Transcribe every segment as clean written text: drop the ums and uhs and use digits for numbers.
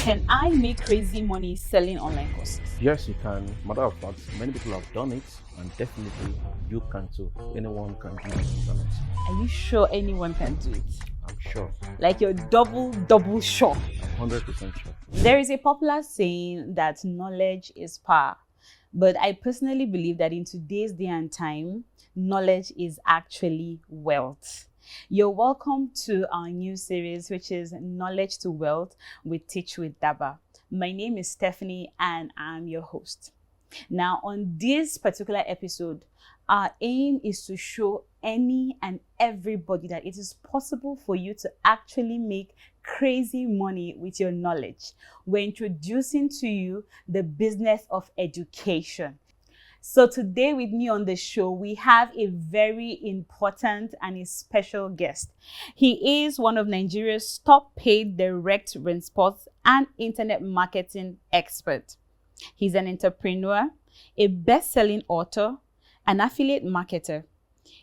Can I make crazy money selling online courses? Yes, you can. Matter of fact, many people have done it, and definitely you can too. Anyone can do it on the internet. Are you sure anyone can do it? I'm sure. Like you're double sure? I'm 100% sure. There is a popular saying that knowledge is power. But I personally believe that in today's day and time, knowledge is actually wealth. You're welcome to our new series, which is Knowledge to Wealth with Teach with DABA. My name is Stephanie and I'm your host. Now, on this particular episode, our aim is to show any and everybody that it is possible for you to actually make crazy money with your knowledge. We're introducing to you the business of education. So today with me on the show, we have a very important and a special guest. He is one of Nigeria's top paid direct response and internet marketing expert. He's an entrepreneur, a best-selling author, an affiliate marketer.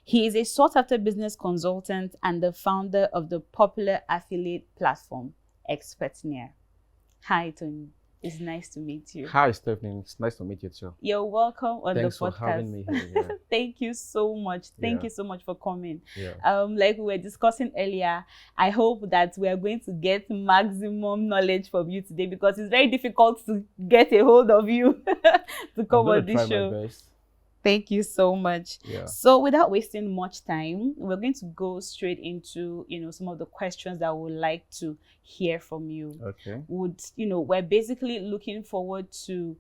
He is a sought-after business consultant and the founder of the popular affiliate platform, Expertnaire. Hi, Toyin. It's nice to meet you. Hi, Stephanie. It's nice to meet you too. You're welcome on Thanks the podcast. for having me here. Yeah. Thank you so much. Thank Yeah. you so much for coming. Yeah. Like we were discussing earlier, I hope that we are going to get maximum knowledge from you today because it's very difficult to get a hold of you to come on this show. My best. Thank you so much. Yeah. So without wasting much time, we're going to go straight into, some of the questions that we would like to hear from you. Okay. We're basically looking forward to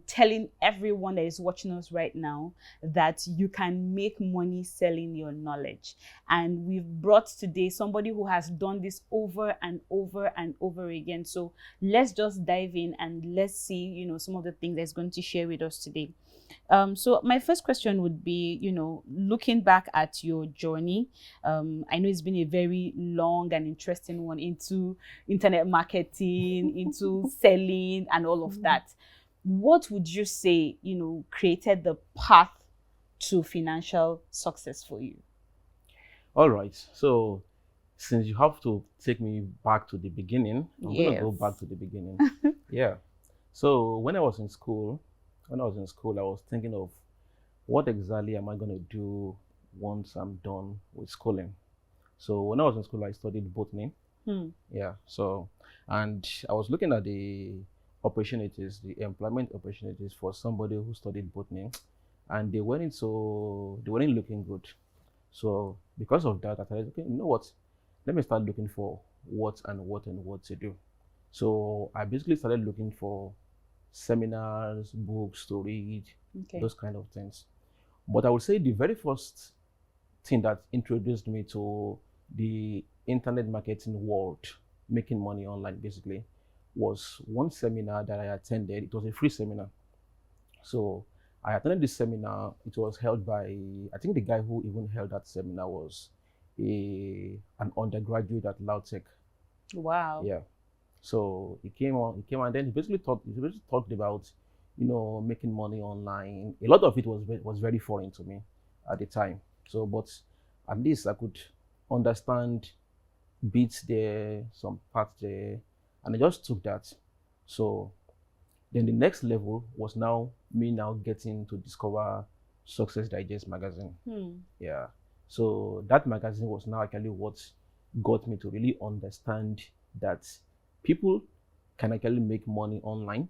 telling everyone that is watching us right now that you can make money selling your knowledge. And we've brought today somebody who has done this over and over and over again. So let's just dive in and let's see, some of the things that he's going to share with us today. So my first question would be, looking back at your journey, I know it's been a very long and interesting one into internet marketing, into selling and all of that. What would you say, created the path to financial success for you? All right. So since you have to take me back to the beginning, I'm going to go back to the beginning. Yeah. So when I was in school, I was thinking of what exactly am I going to do once I'm done with schooling. So when I was in school, I studied botany. Yeah. So, and I was looking at the opportunities, the employment opportunities for somebody who studied botany, and they weren't looking good. So because of that, I thought, okay, you know what? Let me start looking for what to do. So I basically started looking for seminars, books to read, those kind of things. But I would say the very first thing that introduced me to the internet marketing world, making money online basically, was one seminar that I attended. It was a free seminar. So I attended this seminar. It was held by, I think the guy who even held that seminar was an undergraduate at Lautech. Wow. Yeah. So he came on, and then he basically talked about, making money online. A lot of it was very foreign to me at the time. So, but at least I could understand bits there, some parts there, and I just took that. So then the next level was me getting to discover Success Digest magazine. Yeah. So that magazine was now actually what got me to really understand that people can actually make money online.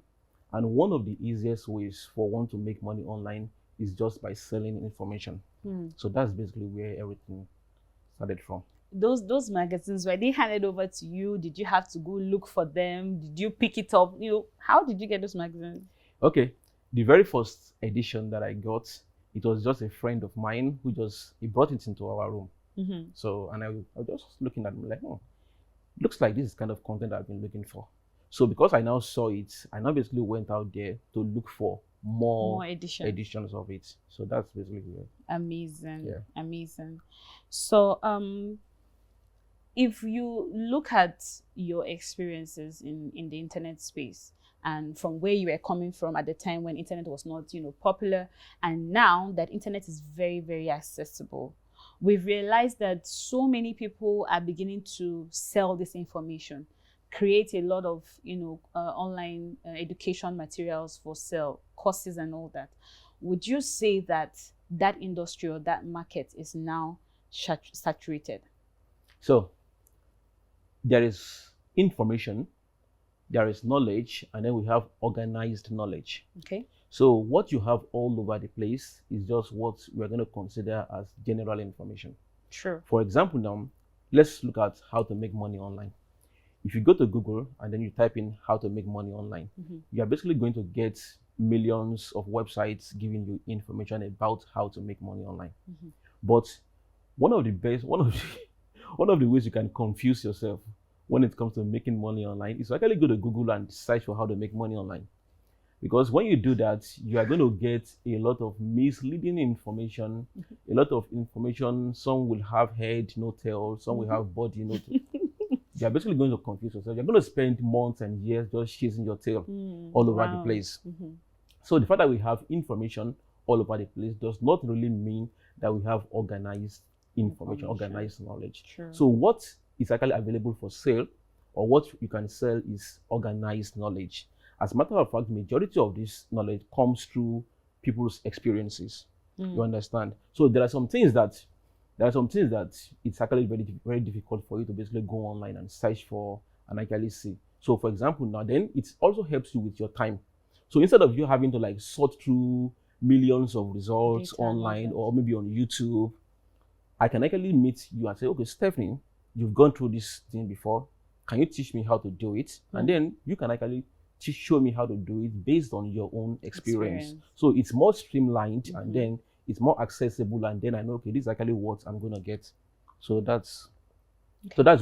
And one of the easiest ways for one to make money online is just by selling information. So that's basically where everything started from. Those magazines, were they handed over to you? Did you have to go look for them? Did you pick it up? How did you get those magazines? Okay. The very first edition that I got, it was just a friend of mine who he brought it into our room. So, and I was just looking at it like, looks like this is kind of content I've been looking for. So because I now saw it, I now basically went out there to look for more editions of it. So that's basically it. Amazing. Yeah. Amazing. So if you look at your experiences in the internet space and from where you were coming from at the time when internet was not, popular, and now that internet is very, very accessible, we've realized that so many people are beginning to sell this information. create a lot of, online education materials for sale, courses and all that. Would you say that that industry or that market is now saturated? So there is information, there is knowledge, and then we have organized knowledge. Okay. So what you have all over the place is just what we're going to consider as general information. Sure. For example, now, let's look at how to make money online. If you go to Google and then you type in how to make money online, you are basically going to get millions of websites giving you information about how to make money online. But one of the ways you can confuse yourself when it comes to making money online is to actually go to Google and search for how to make money online. Because when you do that, you are going to get a lot of misleading information, a lot of information. Some will have head, no tail, some will have body, no tail. You're basically going to confuse yourself. You're going to spend months and years just chasing your tail all over the place. So the fact that we have information all over the place does not really mean that we have organized information, organized knowledge. Sure. So what is actually available for sale or what you can sell is organized knowledge. As a matter of fact, the majority of this knowledge comes through people's experiences. You understand? So there are some things that it's actually very, very difficult for you to basically go online and search for and actually see. So for example, now then it also helps you with your time. So instead of you having to like sort through millions of results online or maybe on YouTube, I can actually meet you and say, okay, Stephanie, you've gone through this thing before. Can you teach me how to do it? And then you can actually show me how to do it based on your own experience. So it's more streamlined and then it's more accessible, and then I know, okay, this is actually what I'm going to get. So that's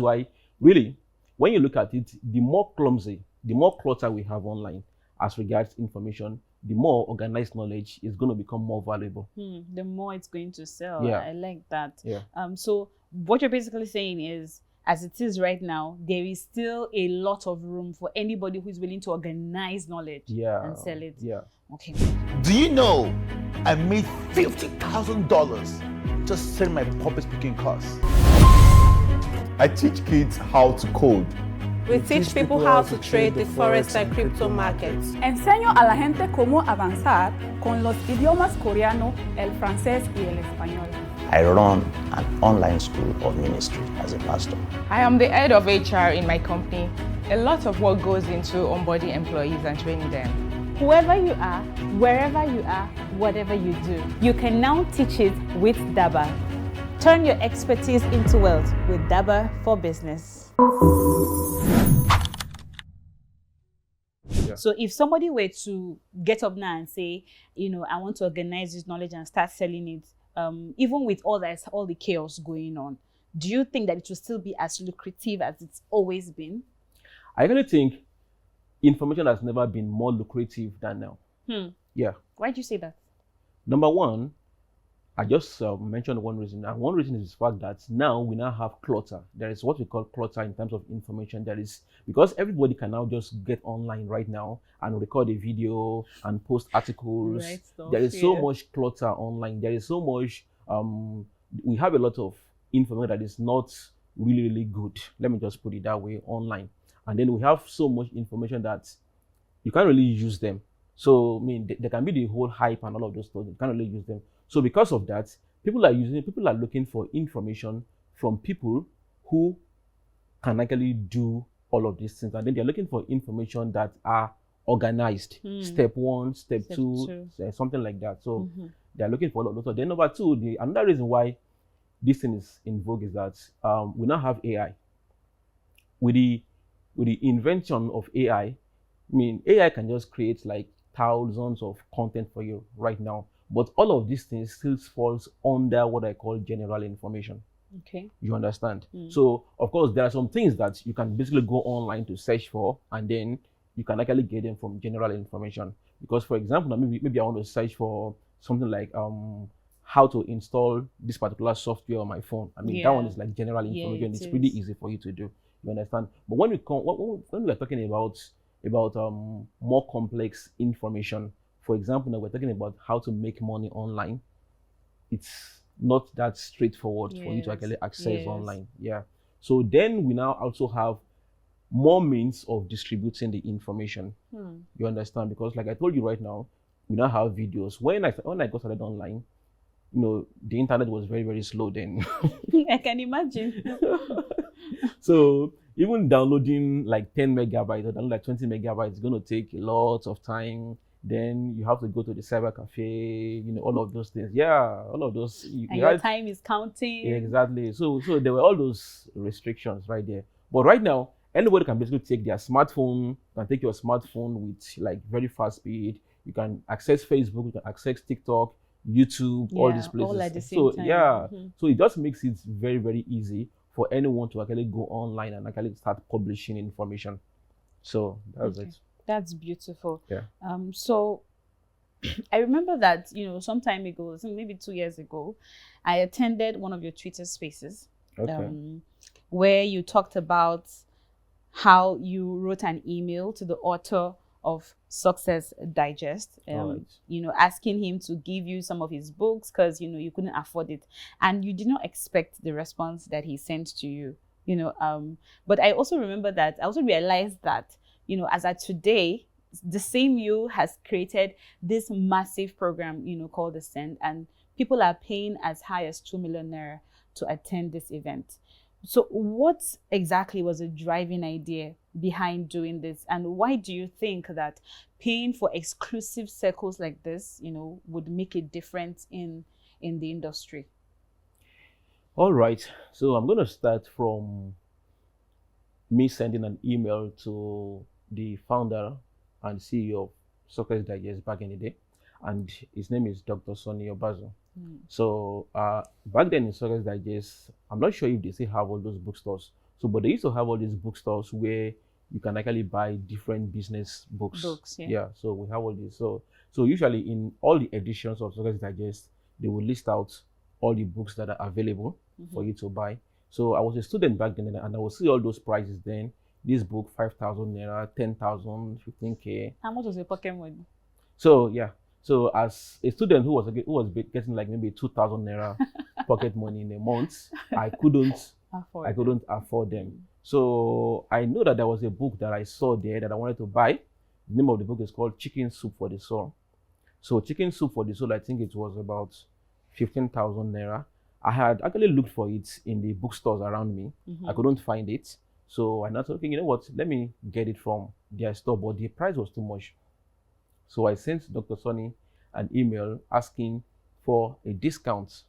why really when you look at it, the more clumsy, the more clutter we have online as regards information, the more organized knowledge is going to become more valuable. The more it's going to sell. Yeah. I like that. Yeah. So what you're basically saying is, as it is right now, there is still a lot of room for anybody who is willing to organize knowledge and sell it. Yeah. Okay. Do you know I made $50,000 just selling my public speaking course? I teach kids how to code. We teach people how to trade the forex and crypto markets. Enseño a la gente cómo avanzar con los idiomas coreano, el francés y el español. I run an online school of ministry as a pastor. I am the head of HR in my company. A lot of work goes into onboarding employees and training them. Whoever you are, wherever you are, whatever you do, you can now teach it with DABA. Turn your expertise into wealth with DABA for Business. So if somebody were to get up now and say, I want to organize this knowledge and start selling it, even with all the chaos going on, do you think that it will still be as lucrative as it's always been? I really think information has never been more lucrative than now. Yeah. Why do you say that? Number one, I just mentioned one reason, and one reason is the fact that now we now have clutter. There is what we call clutter in terms of information. There is, because everybody can now just get online right now and record a video and post articles. There is so much clutter online. There is so much, we have a lot of information that is not really, really good. Let me just put it that way, online. And then we have so much information that you can't really use them. So, I mean, there can be the whole hype and all of those things. You can't really use them. So because of that, people are looking for information from people who can actually do all of these things. And then they're looking for information that are organized. Step one, step two, something like that. So they're looking for all of those. So then number two, another reason why this thing is in vogue is that we now have AI. With the invention of AI, I mean, AI can just create like thousands of content for you right now. But all of these things still falls under what I call general information. Okay. You understand? So, of course, there are some things that you can basically go online to search for, and then you can actually get them from general information. Because, for example, maybe I want to search for something like how to install this particular software on my phone. I mean, that one is like general information. It's pretty easy for you to do. You understand? But when we are talking about more complex information, for example, now we're talking about how to make money online. It's not that straightforward for you to actually access online. Yeah. So then we now also have more means of distributing the information. You understand? Because like I told you right now, we now have videos. When I got started online, the internet was very, very slow then. I can imagine. So even downloading like 10 megabytes or download like 20 megabytes is going to take a lot of time. Then you have to go to the cyber cafe, all of those things. Yeah, all of those. Your time is counting. Yeah, exactly. So there were all those restrictions right there. But right now, anybody can basically take their smartphone, can take your smartphone with like very fast speed. You can access Facebook, you can access TikTok, YouTube, all these places. All at the same time. Yeah, so it just makes it very, very easy for anyone to actually go online and actually start publishing information. So that's it. That's beautiful. Yeah. So I remember that, some time ago, maybe 2 years ago, I attended one of your Twitter spaces, where you talked about how you wrote an email to the author of Success Digest, asking him to give you some of his books because, you couldn't afford it. And you did not expect the response that he sent to you, But I also remember that, I also realized that, as at today, the same you has created this massive program, called The Send, and people are paying as high as 2 million naira to attend this event. So what exactly was the driving idea behind doing this? And why do you think that paying for exclusive circles like this, would make a difference in the industry? All right. So I'm going to start from me sending an email to the founder and CEO of Success Digest back in the day. And his name is Dr. Sonny Obazo. So back then in Success Digest, I'm not sure if they still have all those bookstores. But they used to have all these bookstores where you can actually buy different business books. Yeah. So we have all these. So usually in all the editions of Success Digest, they will list out all the books that are available for you to buy. So I was a student back then, and I would see all those prices then. This book, 5,000 naira, 10,000, 15K. How much was your pocket money? So yeah. So as a student who was getting like maybe 2,000 naira pocket money in a month, I couldn't afford them. So I know that there was a book that I saw there that I wanted to buy. The name of the book is called Chicken Soup for the Soul. So Chicken Soup for the Soul, I think it was about 15,000 naira. I had actually looked for it in the bookstores around me. I couldn't find it. So I thought, okay, you know what? Let me get it from their store, but the price was too much. So I sent Dr. Sonny an email asking for a discount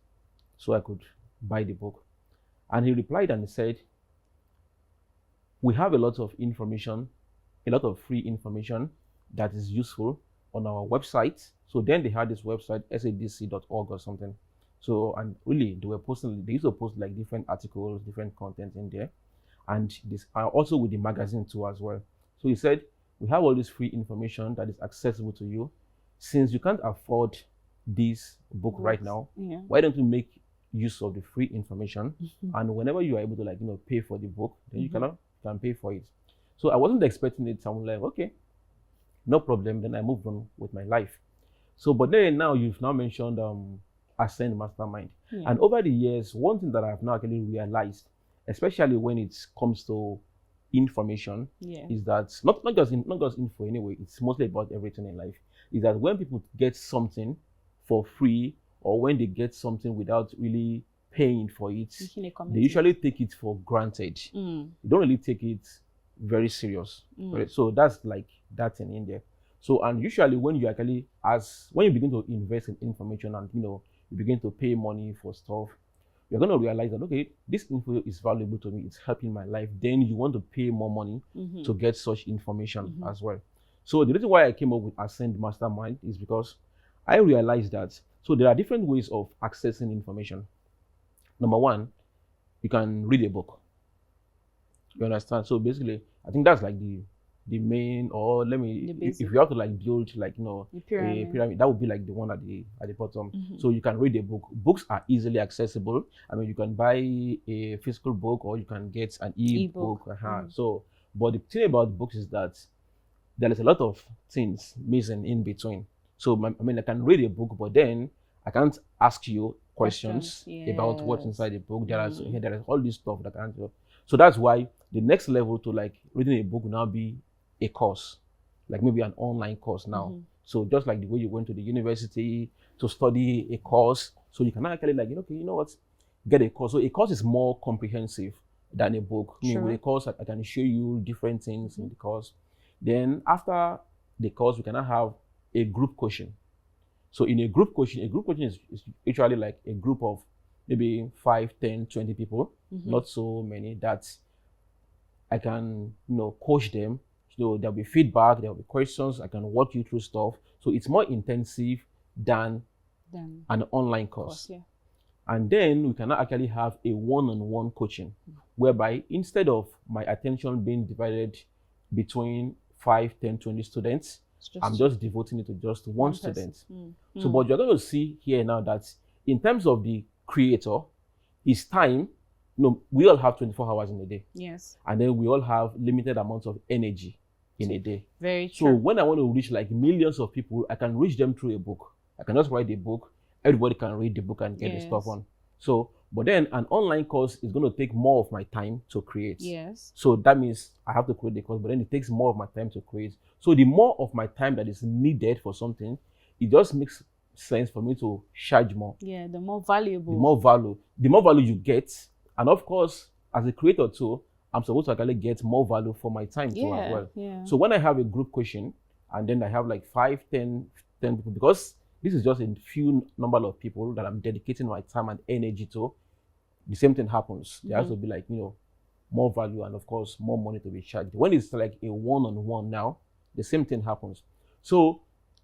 so I could buy the book. And he replied and he said, we have a lot of information, a lot of free information that is useful on our website. So then they had this website, sadc.org or something. So, and really they used to post like different articles, different content in there. And this also with the magazine too as well. So he said, we have all this free information that is accessible to you. Since you can't afford this book right now, why don't you make use of the free information? And whenever you are able to pay for the book, then you can pay for it. So I wasn't expecting it. So I'm like, okay, no problem. Then I moved on with my life. So, but then now you've now mentioned Ascend Mastermind. And over the years, one thing that I've now actually realized, especially when it comes to information, is that not just info anyway, it's mostly about everything in life, is that when people get something for free or when they get something without really paying for it, they usually take it for granted. They don't really take it very serious. Right? So that's like that thing in there. So, and usually when you actually when you begin to invest in information and you begin to pay money for stuff, you're going to realize that, okay, this info is valuable to me, it's helping my life. Then you want to pay more money to get such information as well. So the reason why I came up with Ascend Mastermind is because I realized that, so there are different ways of accessing information. Number one, you can read a book. You understand? So basically, I think that's like the main, or if you have to build a pyramid, that would be like the one at the bottom. So you can read a book. Books are easily accessible. I mean, you can buy a physical book or you can get an e-book. So, but the thing about books is that there is a lot of things missing in between. So I mean, I can read a book, but then I can't ask you questions about what's inside the book. There is all this stuff that I can't do. So that's why the next level to like reading a book will now be a course, like maybe an online course now. So just like the way you went to the university to study a course, so you can actually like, okay, you know what, get a course. So a course is more comprehensive than a book. I mean, with a course, I can show you different things in the course. Then after the course, we can now have a group coaching. So in a group coaching is usually like a group of maybe 5, 10, 20 people, not so many, that I can, coach them. So there'll be feedback, there'll be questions, I can walk you through stuff. So it's more intensive than an online course. And then we can actually have a one-on-one coaching, whereby instead of my attention being divided between 5, 10, 20 students, I'm just devoting it to just one student. So, but you're going to see here now that in terms of the creator, his time, we all have 24 hours in a day. Yes. And then we all have limited amounts of energy in a day. Very true. So when I want to reach like millions of people, I can reach them through a book. I can just write a book. Everybody can read the book and get the stuff on. So, but then an online course is going to take more of my time to create. Yes. So that means I have to create the course, but then it takes more of my time to create. So the more of my time that is needed for something, it just makes sense for me to charge more. Yeah, the more valuable. The more value you get. And of course, as a creator too, I'm supposed to actually get more value for my time too as well. Yeah. So when I have a group coaching, and then I have like 5, 10 people, because this is just a few number of people that I'm dedicating my time and energy to, the same thing happens. There has to be like, more value and of course, more money to be charged. When it's like a one-on-one now, the same thing happens. So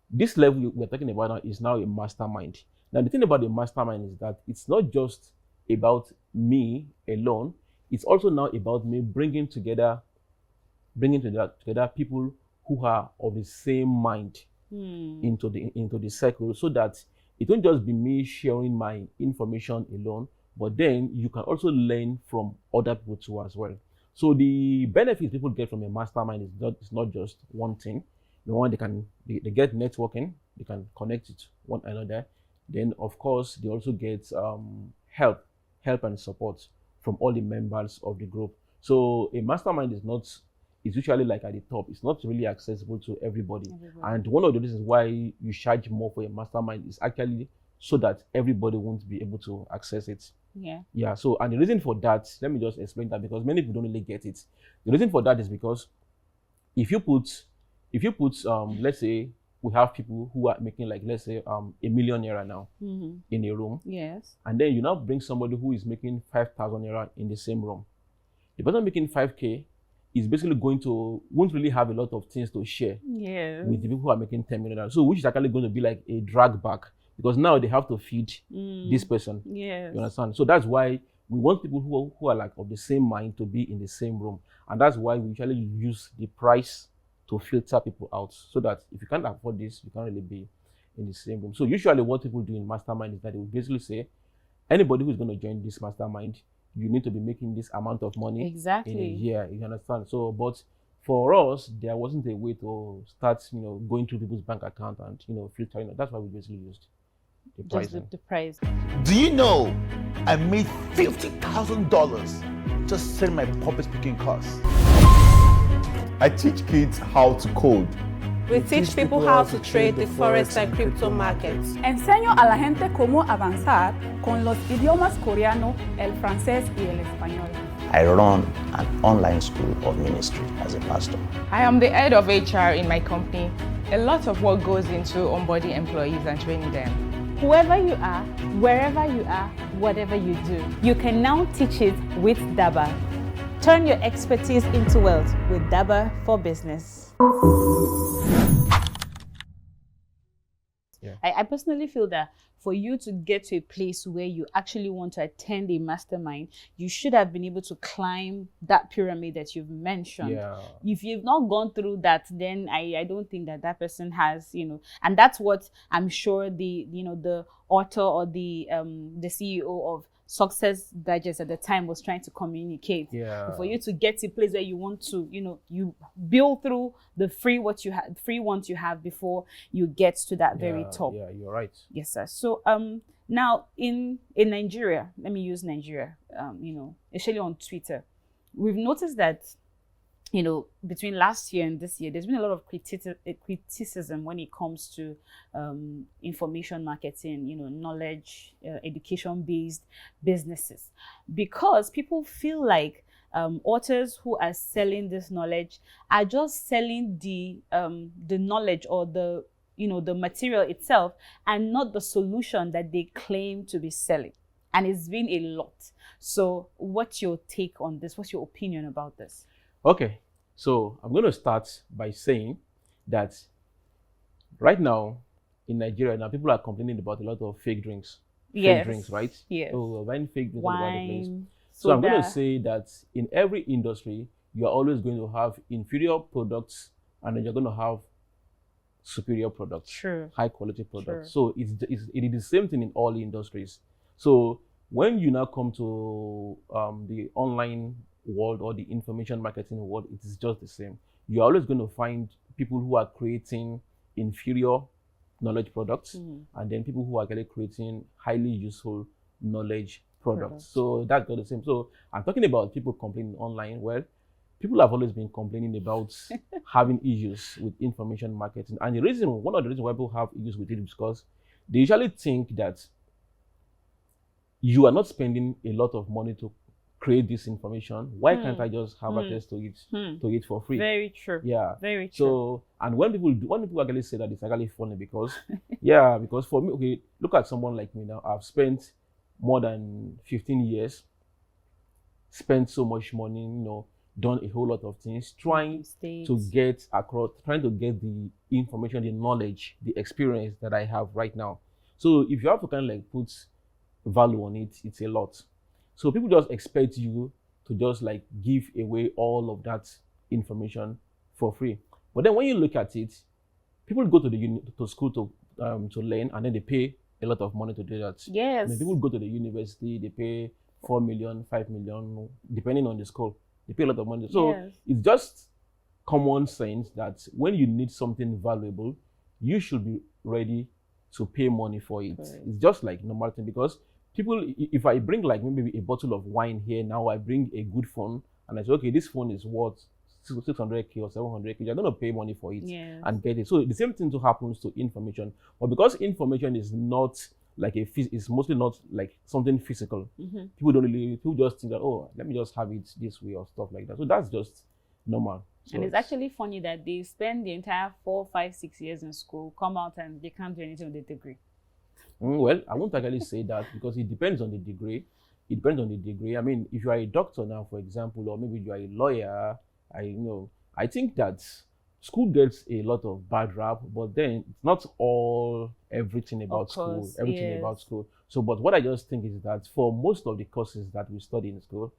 this level we're talking about now is now a mastermind. Now, the thing about the mastermind is that it's not just about me alone. It's also now about me bringing together people who are of the same mind into the circle, so that it won't just be me sharing my information alone, but then you can also learn from other people too as well. So the benefits people get from a mastermind is not just one thing. One, they get networking, they can connect with one another. Then of course they also get help and support from all the members of the group. So a mastermind is usually like at the top. It's not really accessible to everybody. And one of the reasons why you charge more for a mastermind is actually so that everybody won't be able to access it. Yeah. So, and the reason for that, let me just explain that, because many people don't really get it. The reason for that is because if you put let's say we have people who are making like, let's say $1 million now in a room. Yes. And then you now bring somebody who is making 5,000 naira in the same room. The person making 5K is basically won't really have a lot of things to share with the people who are making $10 million. So which is actually going to be like a drag back, because now they have to feed this person. Yes. You understand? So that's why we want people who are like of the same mind to be in the same room. And that's why we usually use the price to filter people out, so that if you can't afford this, you can't really be in the same room. So usually what people do in mastermind is that they will basically say, anybody who's going to join this mastermind, you need to be making this amount of money in a year. You understand? So, but for us, there wasn't a way to start, going through people's bank account and, filtering. That's why we basically used the price. Just the price. Do you know I made $50,000 just selling my public speaking course? I teach kids how to code. We teach people how to trade the forex and crypto markets. Enseño a la gente cómo avanzar con los idiomas coreano, el francés y el español. I run an online school of ministry as a pastor. I am the head of HR in my company. A lot of work goes into onboarding employees and training them. Whoever you are, wherever you are, whatever you do, you can now teach it with DABA. Turn your expertise into wealth with DABA for Business. I personally feel that for you to get to a place where you actually want to attend a mastermind, you should have been able to climb that pyramid that you've mentioned. Yeah. If you've not gone through that, then I don't think that person has, and that's what I'm sure the author or the CEO of Success Digest at the time was trying to communicate. For you to get to a place where you want to, you build through the free ones you have before you get to that very top. Yeah, you're right. Yes, sir. So now in Nigeria, let me use Nigeria, especially on Twitter, we've noticed that, you know, between last year and this year, there's been a lot of criticism when it comes to information marketing, you know, knowledge, education-based businesses, because people feel like authors who are selling this knowledge are just selling the knowledge or the, you know, the material itself, and not the solution that they claim to be selling. And it's been a lot. So what's your take on this? What's your opinion about this? Okay, so I'm going to start by saying that right now in Nigeria, now people are complaining about a lot of fake drinks. Yes. Fake drinks, right? Yes. So we're buying fake drinks all over the place. Wine, So I'm going to soda. say that in every industry, you are always going to have inferior products, and then you're going to have superior products, True. high quality products. True. So it is the same thing in all industries. So when you now come to the online world or the information marketing world, it is just the same. You're always going to find people who are creating inferior knowledge products, and then people who are actually creating highly useful knowledge products. So that's got the same. So I'm talking about people complaining online. Well, people have always been complaining about having issues with information marketing. And one of the reasons why people have issues with it is because they usually think that you are not spending a lot of money to create this information. Why can't I just have access to it for free? Very true. Yeah. Very true. So, and when people actually say that, it's actually funny because, yeah, because for me, okay, look at someone like me now. I've spent more than 15 years, spent so much money, you know, done a whole lot of things, trying to get across, trying to get the information, the knowledge, the experience that I have right now. So if you have to kind of like put value on it, it's a lot. So people just expect you to just like give away all of that information for free. But then when you look at it, people go to the school to learn, and then they pay a lot of money to do that. Yes. I mean, people go to the university, they pay 4 million, 5 million, depending on the school. They pay a lot of money. So it's just common sense that when you need something valuable, you should be ready to pay money for it. Right. It's just like normal thing, because people, if I bring like maybe a bottle of wine here, now I bring a good phone and I say, okay, this phone is worth 600k or 700k, you're going to pay money for it and get it. So the same thing too happens to information. But because information is not like it's mostly not like something physical, people just think that, oh, let me just have it this way or stuff like that. So that's just normal. So and it's actually funny that they spend the entire 4, 5, 6 years in school, come out and they can't do anything with the degree. Well, I won't actually say that, because it depends on the degree. It depends on the degree. I mean, if you are a doctor now, for example, or maybe you are a lawyer, I think that school gets a lot of bad rap, but then it's not everything about school. So, but what I just think is that for most of the courses that we study in school,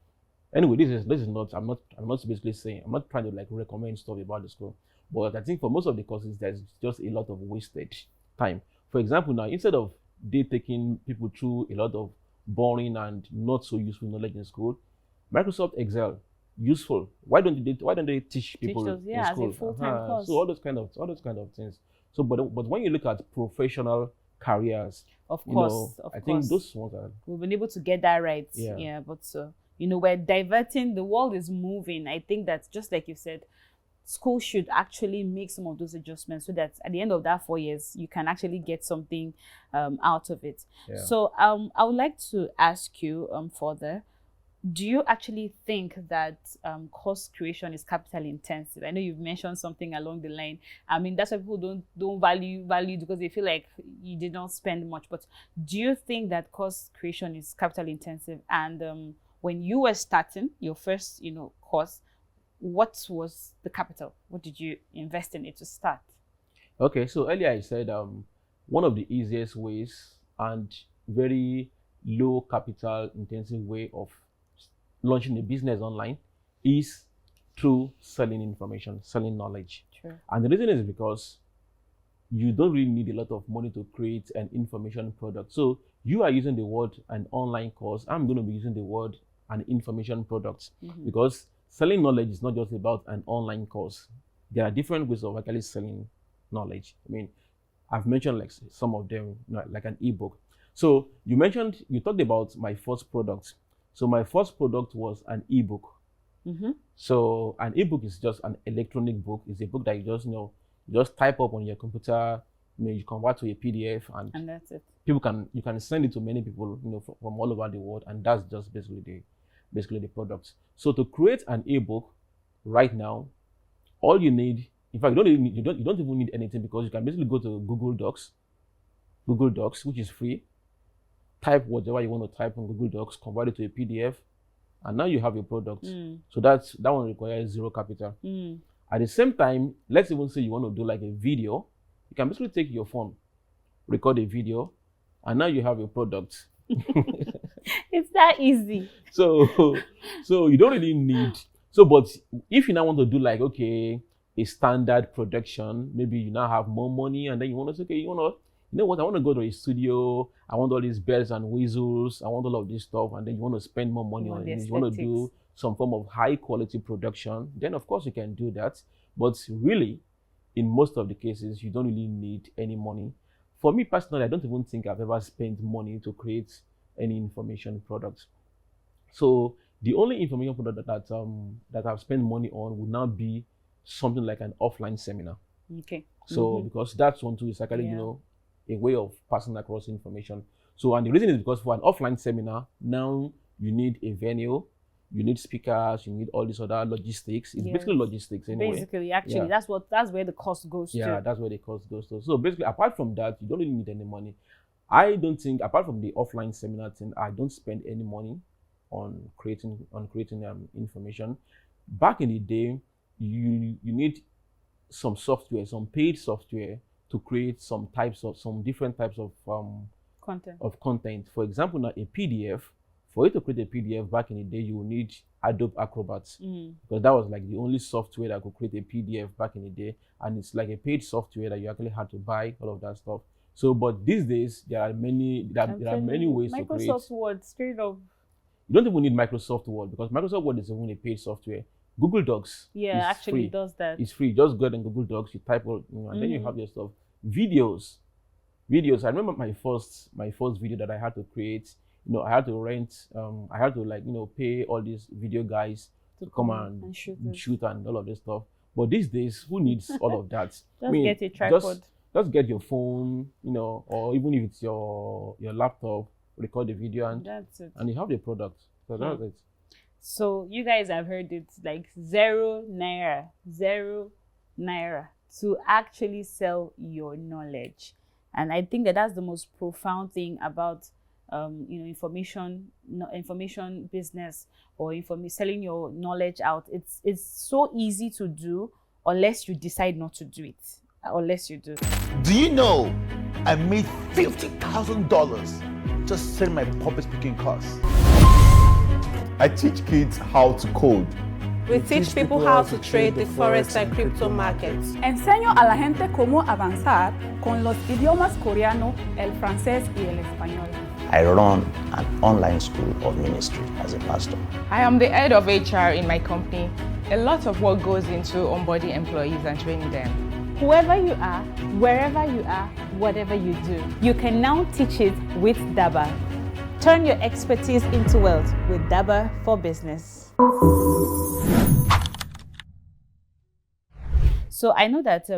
anyway, this is not. I'm not basically saying, I'm not trying to like recommend stuff about the school, but I think for most of the courses there's just a lot of wasted time. For example, now instead of they taking people through a lot of boring and not so useful knowledge in school, Microsoft Excel useful. Why don't they teach people in school? As a full-time course. So all those kind of things. So but when you look at professional careers, of course, I think those ones are. We've been able to get that right. Yeah, but we're diverting. The world is moving. I think that's just like you said. School should actually make some of those adjustments so that at the end of that 4 years, you can actually get something out of it. Yeah. So I would like to ask you further, do you actually think that course creation is capital intensive? I know you've mentioned something along the line. I mean, that's why people don't value because they feel like you did not spend much. But do you think that course creation is capital intensive? And when you were starting your first, course, what was the capital? What did you invest in it to start? Okay, so earlier I said one of the easiest ways and very low capital intensive way of launching a business online is through selling information, selling knowledge. True. And the reason is because you don't really need a lot of money to create an information product. So you are using the word an online course. I'm going to be using the word an information product, because selling knowledge is not just about an online course. There are different ways of actually selling knowledge. I mean, I've mentioned like some of them, like an ebook. So you talked about my first product. So my first product was an ebook. So an ebook is just an electronic book. It's a book that you just you just type up on your computer. You convert to a PDF, and that's it. You can send it to many people, from all over the world, and that's just basically the product. So to create an ebook right now, all you need, in fact, you don't even need anything, because you can basically go to Google Docs, which is free. Type whatever you want to type on Google Docs, convert it to a PDF, and now you have your product. So that one requires zero capital. At the same time, let's even say you want to do like a video. You can basically take your phone, record a video, and now you have your product. It's that easy. So you don't really need. But if you now want to do like, okay, a standard production, maybe you now have more money, and then you want to say, okay, you know what, I want to go to a studio, I want all these bells and whistles, I want all of this stuff, and then you want to spend more money on it. You want to do some form of high quality production, then of course you can do that. But really, in most of the cases, you don't really need any money. For me personally, I don't even think I've ever spent money to create any information product. So the only information product that I've spent money on would now be something like an offline seminar. Okay. So because that's one too is actually a way of passing across information. So, and the reason is because for an offline seminar, now you need a venue, you need speakers, you need all these other logistics. It's basically logistics anyway. Basically, actually, that's where the cost goes to. Yeah, that's where the cost goes to. So basically, apart from that, you don't really need any money. I don't think, apart from the offline seminar thing, I don't spend any money on creating information. Back in the day, you need some software, some paid software, to create some different types of content. For example, now a PDF. For you to create a PDF back in the day, you will need Adobe Acrobat, because that was like the only software that could create a PDF back in the day, and it's like a paid software that you actually had to buy all of that stuff. So, but these days there are many ways to create. Microsoft Word, straight up. You don't even need Microsoft Word, because Microsoft Word is even a paid software. Google Docs, actually free. does that. It's free. Just go ahead and Google Docs, you type all, and then you have your stuff. Videos. I remember my first video that I had to create. I had to rent. I had to pay all these video guys to come and shoot and all of this stuff. But these days, who needs all of that? Just get a tripod. Just get your phone, or even if it's your laptop, record the video, and that's it. And you have the product. So that's it. So you guys have heard it, like 0 naira to actually sell your knowledge. And I think that's the most profound thing about information business, or selling your knowledge out. It's so easy to do unless you decide not to do it. Unless you do. Do you know I made $50,000 just selling my public speaking course? I teach kids how to code. We teach people how to trade the forex and crypto markets. Enseño a la gente cómo avanzar con los idiomas coreano, el francés y el español. I run an online school of ministry as a pastor. I am the head of HR in my company. A lot of work goes into onboarding employees and training them. Whoever you are, wherever you are, whatever you do, you can now teach it with DABA. Turn your expertise into wealth with DABA for Business. So I know that,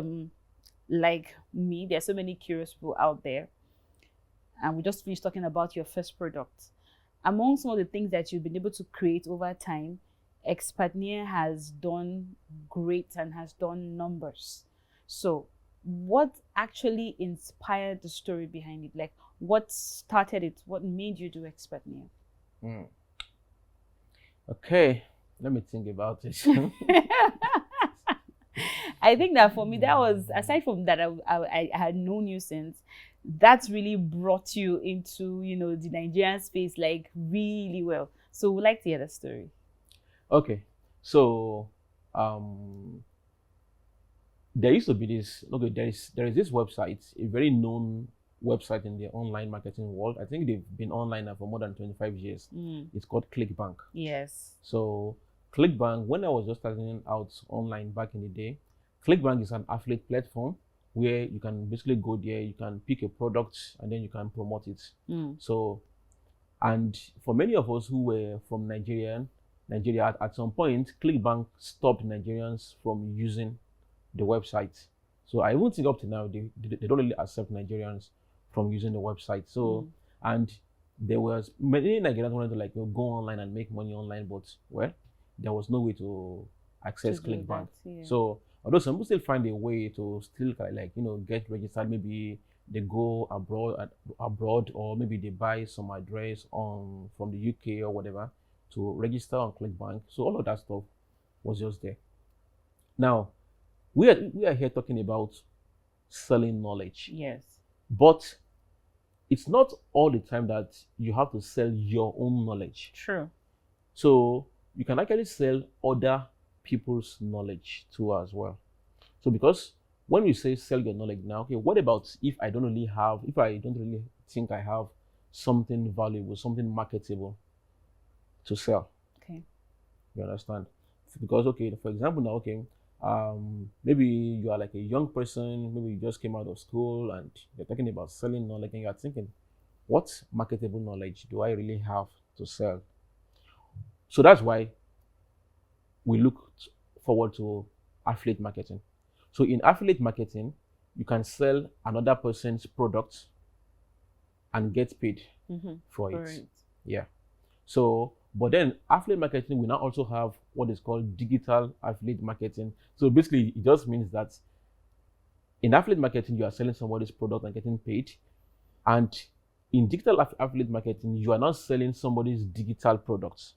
like me, there's so many curious people out there. And we just finished talking about your first product. Among some of the things that you've been able to create over time, Expertnaire has done great and has done numbers. So what actually inspired the story behind it? Like, what started it? What made you do Expertnaire? Okay, let me think about it. I think that for me, that was, aside from that, I had known you since. That's really brought you into, the Nigerian space, like, really well. So we'd like to hear the story. Okay, so there used to be this. Okay, there is this website, a very known website in the online marketing world. I think they've been online now for more than 25 years. It's called ClickBank. Yes. So ClickBank, when I was just starting out online back in the day, ClickBank is an affiliate platform where you can basically go there, you can pick a product, and then you can promote it. So, and for many of us who were from Nigeria, Nigeria, at some point, ClickBank stopped Nigerians from using the website. So I even think up to now, they don't really accept Nigerians from using the website. So, and there was many Nigerians wanted to like go online and make money online, but well, there was no way to access ClickBank. So although some people still find a way to still like get registered, maybe they go abroad, or maybe they buy some address from the UK or whatever to register on ClickBank. So all of that stuff was just there. Now we are here talking about selling knowledge. Yes. But it's not all the time that you have to sell your own knowledge. True. So you can actually sell other people's knowledge too as well. So because when we say sell your knowledge now, okay, what about if I don't really think I have something valuable, something marketable to sell? Okay. You understand? Because okay, for example now, okay, maybe you are like a young person, maybe you just came out of school and you're talking about selling knowledge and you're thinking, what marketable knowledge do I really have to sell? So that's why we look forward to affiliate marketing. So in affiliate marketing, you can sell another person's product and get paid for it. Yeah. So, but then affiliate marketing, we now also have what is called digital affiliate marketing. So basically, it just means that in affiliate marketing, you are selling somebody's product and getting paid. And in digital affiliate marketing, you are not selling somebody's digital products.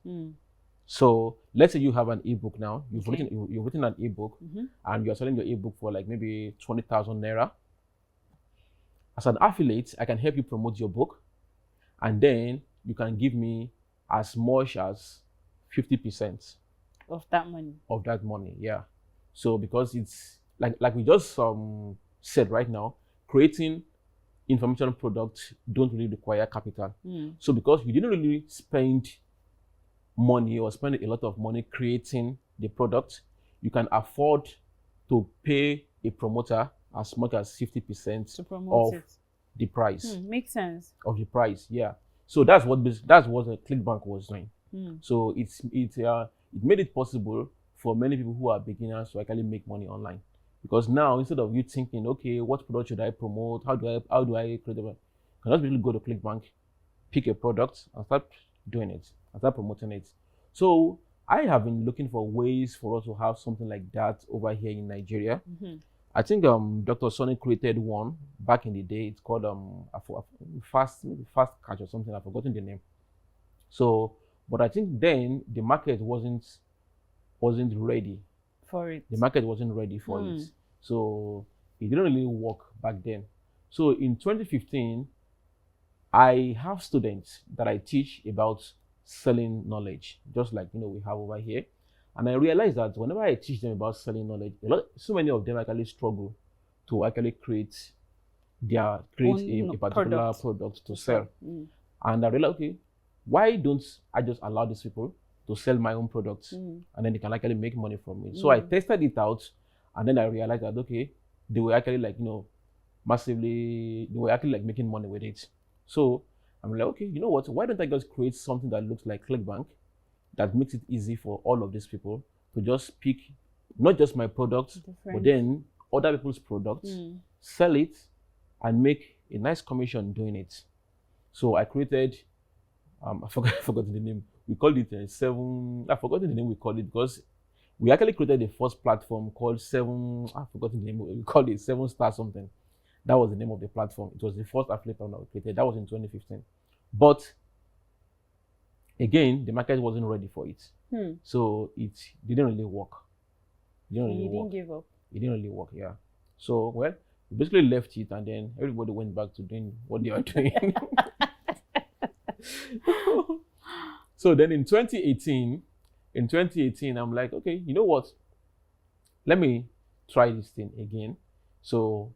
So let's say you have an ebook now. You've written an ebook, and you're selling your ebook for like maybe 20,000 naira. As an affiliate, I can help you promote your book, and then you can give me as much as 50% of that money. Of that money, yeah. So because it's like we just said right now, creating information products don't really require capital. So because you didn't really spend money or spend a lot of money creating the product, you can afford to pay a promoter as much as 50% of the price. Makes sense. Of the price, yeah. So that's what ClickBank was doing. So it made it possible for many people who are beginners to actually make money online. Because now, instead of you thinking, okay, what product should I promote? How do I create a, you can just really go to ClickBank, pick a product, and start doing it, and start promoting it. So I have been looking for ways for us to have something like that over here in Nigeria. I think Dr. Sonny created one back in the day. It's called fast catch or something. I've forgotten the name. So, but I think then the market wasn't ready for it. The market wasn't ready for it. So it didn't really work back then. So in 2015, I have students that I teach about selling knowledge, just like we have over here. And I realized that whenever I teach them about selling knowledge, so many of them actually struggle to actually create a particular product to sell. And I realized, okay, why don't I just allow these people to sell my own products, and then they can actually make money from it? So I tested it out, and then I realized that okay, they were actually like they were actually like making money with it. So I'm like, okay, you know what? Why don't I just create something that looks like ClickBank, that makes it easy for all of these people to just pick not just my product, but then other people's products, sell it, and make a nice commission doing it. So I created, I forgot the name. We called it I've forgotten the name we called it because we actually created the first platform called I've forgotten the name. We called it 7 Star something. That was the name of the platform. It was the first affiliate platform that we created. That was in 2015. But again, the market wasn't ready for it. So it didn't really work. You didn't give up. It didn't really work, yeah. So, well, we basically left it and then everybody went back to doing what they are doing. So then in 2018, I'm like, okay, you know what? Let me try this thing again. So,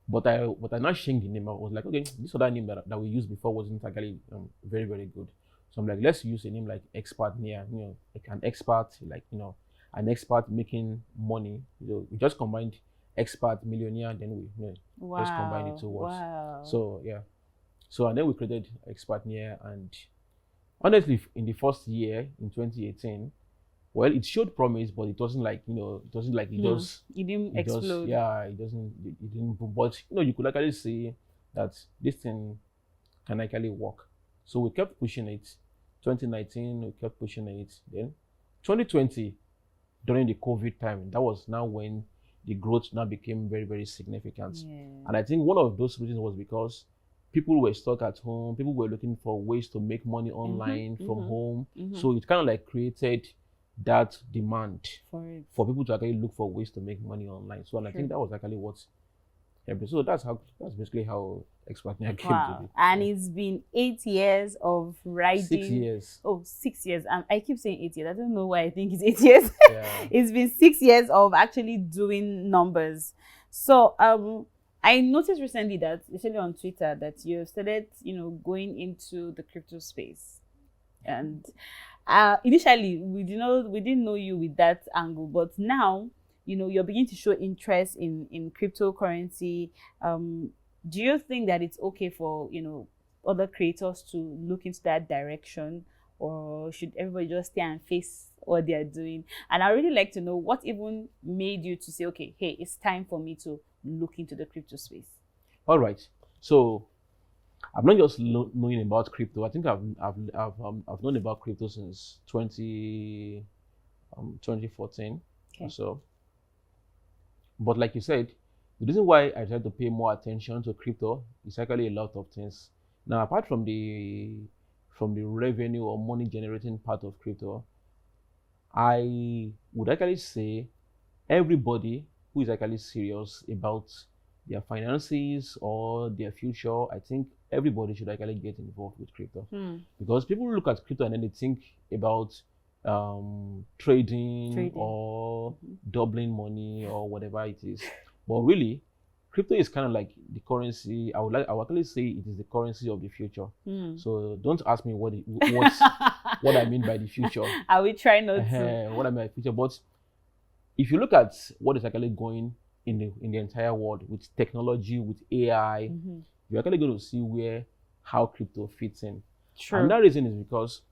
but I not changed the name. I was like, okay, this other name that we used before wasn't actually very, very good. So I'm like, let's use a name like Expertnaire, like an expert, like, an expert making money. We just combined expert, millionaire, and then we just combined the two words. Wow. So, yeah. So, and then we created Expertnaire, and honestly, in the first year, in 2018, well, it showed promise, but it wasn't like, it wasn't like it just, It didn't explode. it didn't boom. But, you could actually see that this thing can actually work. So we kept pushing it. 2019, we kept pushing it. Then 2020, during the COVID time, that was now when the growth now became very, very significant. Yeah. And I think one of those reasons was because people were stuck at home. People were looking for ways to make money online from home. So it kind of like created that demand for people to actually look for ways to make money online. So and I think that was actually what happened. So that's basically how Expertnaire came to be. And it's been 8 years of writing. 6 years. Oh, 6 years. I keep saying 8 years. I don't know why I think it's 8 years. Yeah. It's been 6 years of actually doing numbers. So I noticed recently that, especially on Twitter, that you started, going into the crypto space. And initially, we didn't know you with that angle, but now, you're beginning to show interest in cryptocurrency. Do you think that it's okay for, other creators to look into that direction, or should everybody just stay and face what they are doing? And I really like to know what even made you to say, okay, hey, it's time for me to look into the crypto space. All right. So I'm not just knowing about crypto. I think I've known about crypto since 2014 or so. But like you said, the reason why I tried to pay more attention to crypto is actually a lot of things. Now, apart from the revenue or money generating part of crypto, I would actually say everybody who is actually serious about their finances or their future, I think everybody should actually get involved with crypto. Because people look at crypto and then they think about trading or doubling money or whatever it is. But really, crypto is kind of like the currency. I would actually say it is the currency of the future. So don't ask me what I mean by the future. I will try not to. What I mean by the future. But if you look at what is actually going in the entire world with technology, with AI, you're actually going to see how crypto fits in. True. And that reason is because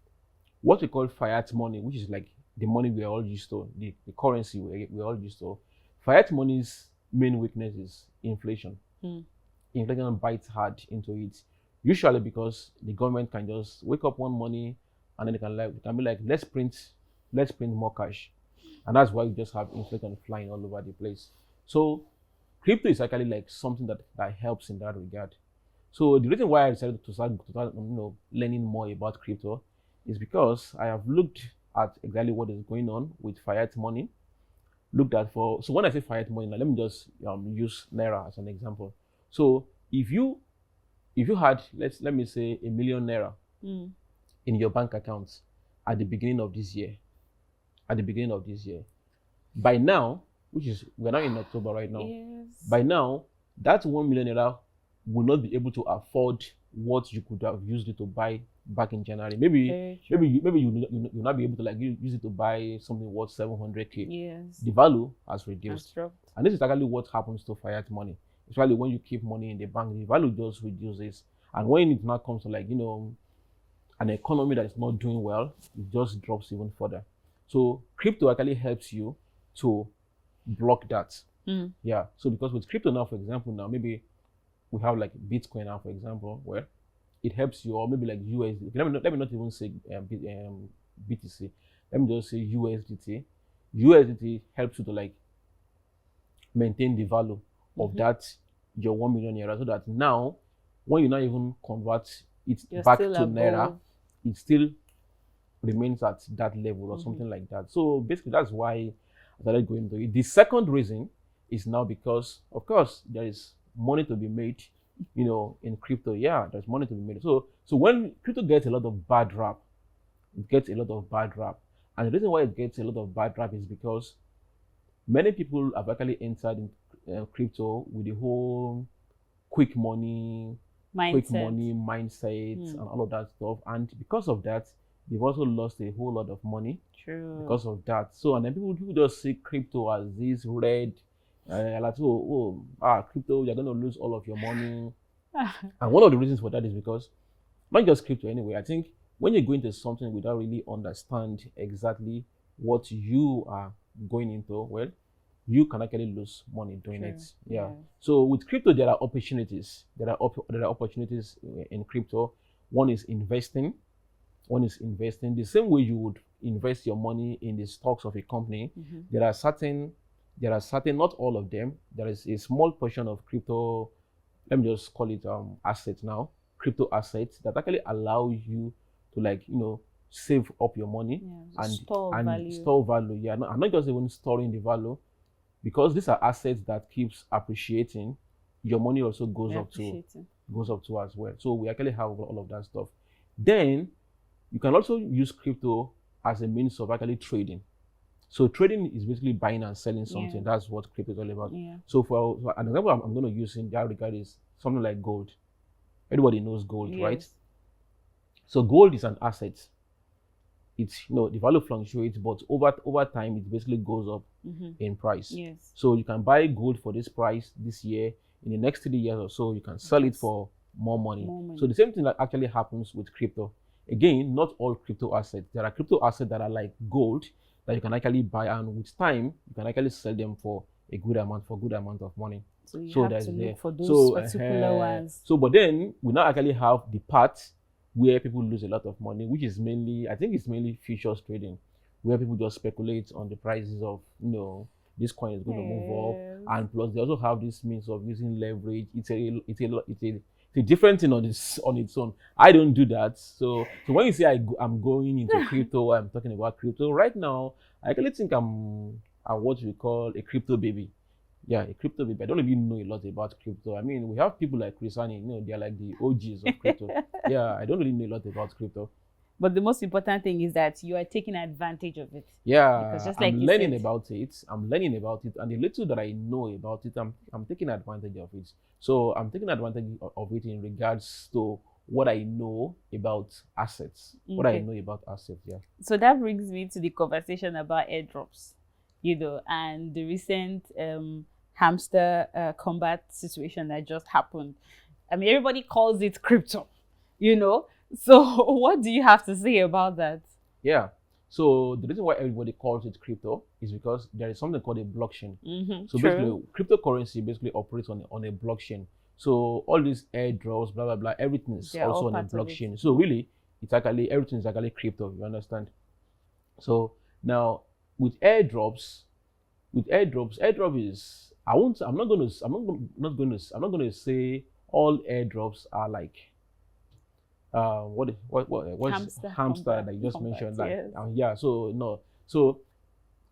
what we call fiat money, which is like the money we are all used to, the currency we are all used to, fiat money's main weakness is inflation. Inflation bites hard into it. Usually because the government can just wake up one morning and then it can be like, let's print more cash. And that's why we just have inflation flying all over the place. So crypto is actually like something that helps in that regard. So the reason why I decided to start learning more about crypto is because I have looked at exactly what is going on with fiat money. So when I say fiat money, now let me just use Naira as an example. So if you had, let me say, 1 million Naira in your bank account at the beginning of this year, by now, we're now in October right now. Yes. By now, that 1 million Naira will not be able to afford what you could have used it to buy back in January. Maybe you'll not be able to like use it to buy something worth 700k. Yes. The value has reduced. And this is actually what happens to fiat money. Especially when you keep money in the bank, the value just reduces. And when it now comes to like, an economy that is not doing well, it just drops even further. So crypto actually helps you to block that. Yeah. So because with crypto now, for example, now maybe we have like Bitcoin now, for example, where it helps you, or maybe like USD. Let me not even say BTC. Let me just say USDT. USDT helps you to like maintain the value of that your 1 million Naira, so that now when you not even convert it back to Naira, it still remains at that level or something like that. So basically, that's why I started going into it. The second reason is now because, of course, there is money to be made, in crypto. Yeah, there's money to be made. So when crypto gets a lot of bad rap, it gets a lot of bad rap. And the reason why it gets a lot of bad rap is because many people have actually entered in crypto with the whole quick money mindset and all of that stuff. And because of that, they've also lost a whole lot of money. True. Because of that. So, and then people just see crypto as this red, like, crypto, you're going to lose all of your money. And one of the reasons for that is because, not just crypto anyway, I think when you go into something without really understand exactly what you are going into, well, you can actually lose money doing True. it. Yeah. So with crypto, there are opportunities. There are opportunities in crypto. One is investing. The same way you would invest your money in the stocks of a company. There are certain, not all of them. There is a small portion of crypto. Let me just call it assets now. Crypto assets that actually allow you to save up your money and store value. Yeah, I'm not just even storing the value, because these are assets that keeps appreciating. Your money also goes up to as well. So we actually have all of that stuff. Then you can also use crypto as a means of actually trading. So trading is basically buying and selling something. That's what crypto is all about. So for an example I'm going to use in that regard is something like gold. Everybody knows gold, right? So gold is an asset. It's the value fluctuates, but over time it basically goes up in price. So you can buy gold for this price this year. In the next 3 years or so, you can sell it for more money. So the same thing that actually happens with crypto. Again, not all crypto assets. There are crypto assets that are like gold that you can actually buy, and with time you can actually sell them for a good amount of money. So you have to look for those particular ones. So but then we now actually have the part where people lose a lot of money, which is mainly, I think it's mainly futures trading, where people just speculate on the prices of, this coin is going to move up, and plus they also have this means of using leverage. It's a different thing on its own. I don't do that. So when you say I'm going into crypto, I'm talking about crypto right now. I actually think I'm what we call a crypto baby. Yeah, a crypto baby. I don't even know a lot about crypto. I mean, we have people like Chrisani, they're like the OGs of crypto. Yeah, I don't really know a lot about crypto. But the most important thing is that you are taking advantage of it. Yeah, because just like I'm learning about it. I'm learning about it, and the little that I know about it, I'm taking advantage of it. So I'm taking advantage of it in regards to what I know about assets. What I know about assets, yeah. So that brings me to the conversation about airdrops, and the recent hamster combat situation that just happened. I mean, everybody calls it crypto, So what do you have to say about that? Yeah. So the reason why everybody calls it crypto is because there is something called a blockchain. So basically, cryptocurrency basically operates on a blockchain. So all these airdrops, blah blah blah, everything is also on a blockchain. So really, everything is actually crypto. You understand? So now with airdrops, airdrop is I'm not going to say all airdrops are like what's hamster that you just mentioned, so no. So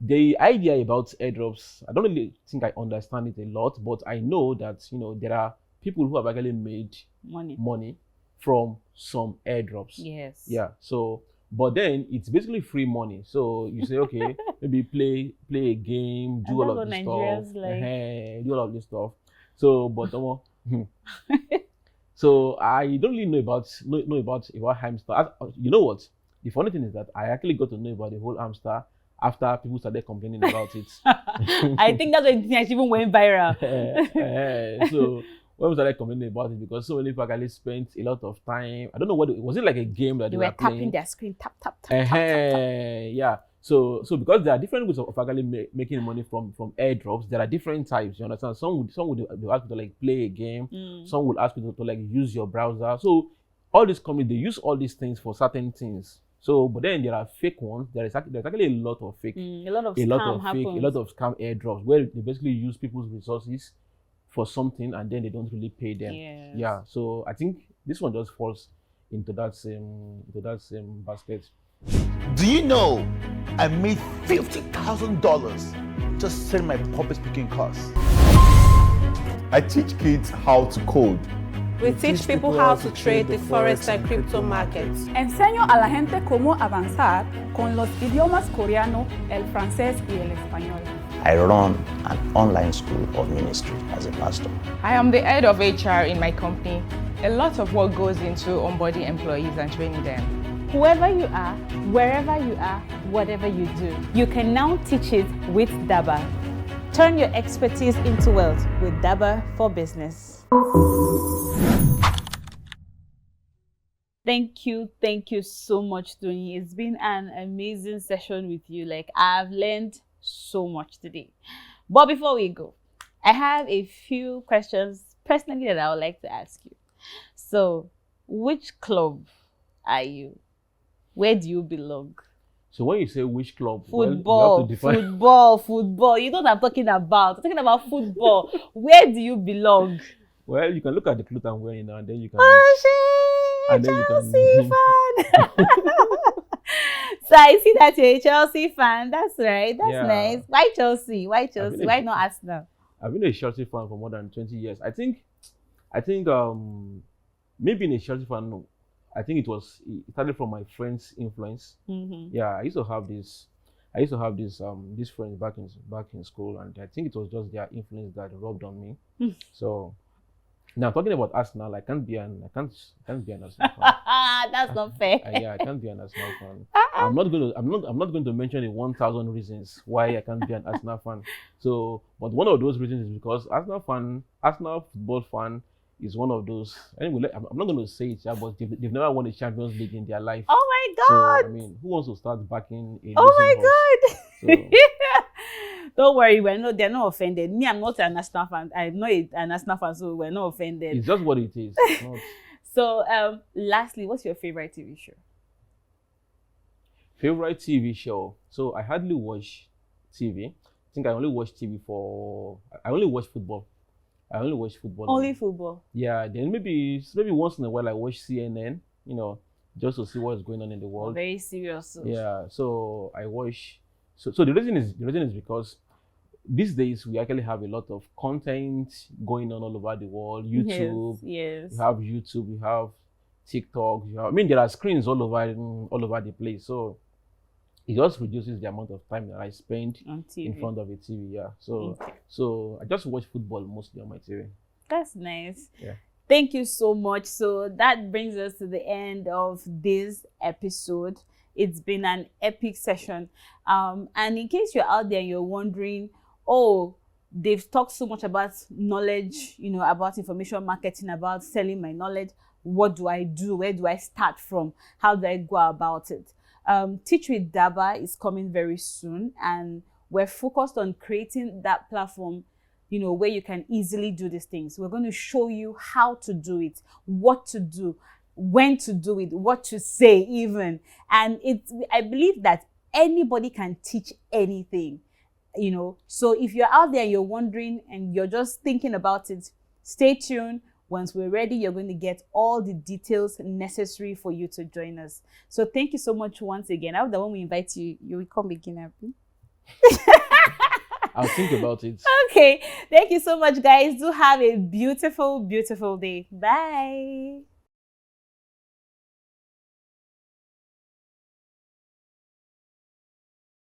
the idea about airdrops, I don't really think I understand it a lot, but I know that there are people who have actually made money from some airdrops. Yeah. So but then it's basically free money. So you say, okay, maybe play a game, do all of this stuff, do all of this stuff. So but so I don't really know about hamster. You know what? The funny thing is that I actually got to know about the whole hamster after people started complaining about it. I think that's when it even went viral. So when we started complaining about it, because so many people actually spent a lot of time. I don't know was it like a game that they were tapping playing? Their screen, tap tap tap, tap, tap. Yeah. So because there are different ways of actually making money from airdrops, there are different types. You understand? Some would ask you to play a game. Some would ask you to use your browser. So all these companies, they use all these things for certain things. So but then there are fake ones. There's actually a lot of fake, a lot of scam airdrops where they basically use people's resources for something and then they don't really pay them. Yeah. So I think this one just falls into that same basket. Do you know I made $50,000 just selling my public speaking course? I teach kids how to code. We teach people how to trade the forex and crypto markets. Enseño a la gente cómo avanzar con los idiomas coreano, el francés y el español. I run an online school of ministry as a pastor. I am the head of HR in my company. A lot of work goes into onboarding employees and training them. Whoever you are, wherever you are, whatever you do, you can now teach it with DABA. Turn your expertise into wealth with DABA for Business. Thank you so much, Toyin. It's been an amazing session with you. Like, I've learned so much today. But before we go, I have a few questions personally that I would like to ask you. So, which club are you? Where do you belong? So when you say which club, Football, well, you have to define. football. You know what I'm talking about. I'm talking about football. Where do you belong? Well, you can look at the clothes I'm wearing now, and then you can. Oh shit! And then you Chelsea can. fan. So I see that you're a Chelsea fan. That's right. That's Yeah. nice. Why Chelsea? Why Chelsea? Why not Arsenal? I've been a Chelsea fan for more than 20 years. I think maybe being a Chelsea fan, no. I think it started from my friends' influence. Mm-hmm. Yeah, I used to have this these friends back in school, and I think it was just their influence that rubbed on me. So now talking about Arsenal, I can't be an Arsenal fan. That's not fair. Yeah, I can't be an Arsenal fan. I'm not going to mention the 1,000 reasons why I can't be an Arsenal fan. So, but one of those reasons is because Arsenal football fan is one of those. Anyway, I'm not going to say it, yeah, but they've never won a Champions League in their life. Oh my God! So I mean, who wants to start backing a Oh my God! So, don't worry, they're not offended. Me, I'm not an Arsenal fan. I'm not an Arsenal fan, so we're not offended. It's just what it is. It's not... So, lastly, what's your favorite TV show? Favorite TV show? So I hardly watch TV. I think I only watch football. I only watch football. Only football? Yeah, then maybe once in a while I watch CNN, just to see what's going on in the world. Very serious. Yeah, so I watch. So the reason is because these days we actually have a lot of content going on all over the world. YouTube, yes. You have YouTube, you have TikTok. There are screens all over the place. So it just reduces the amount of time that I spend in front of a TV. Yeah. So I just watch football mostly on my TV. That's nice. Yeah. Thank you so much. So that brings us to the end of this episode. It's been an epic session. And in case you're out there and you're wondering, oh, they've talked so much about knowledge, about information marketing, about selling my knowledge. What do I do? Where do I start from? How do I go about it? Teach with DABA is coming very soon, and we're focused on creating that platform, where you can easily do these things. We're going to show you how to do it, what to do, when to do it, what to say even. And I believe that anybody can teach anything, So if you're out there and you're wondering and you're just thinking about it, stay tuned. Once we're ready, you're going to get all the details necessary for you to join us. So thank you so much once again. I hope that when we invite you, you will come again, happy. I'll think about it. Okay. Thank you so much, guys. Do have a beautiful, beautiful day. Bye.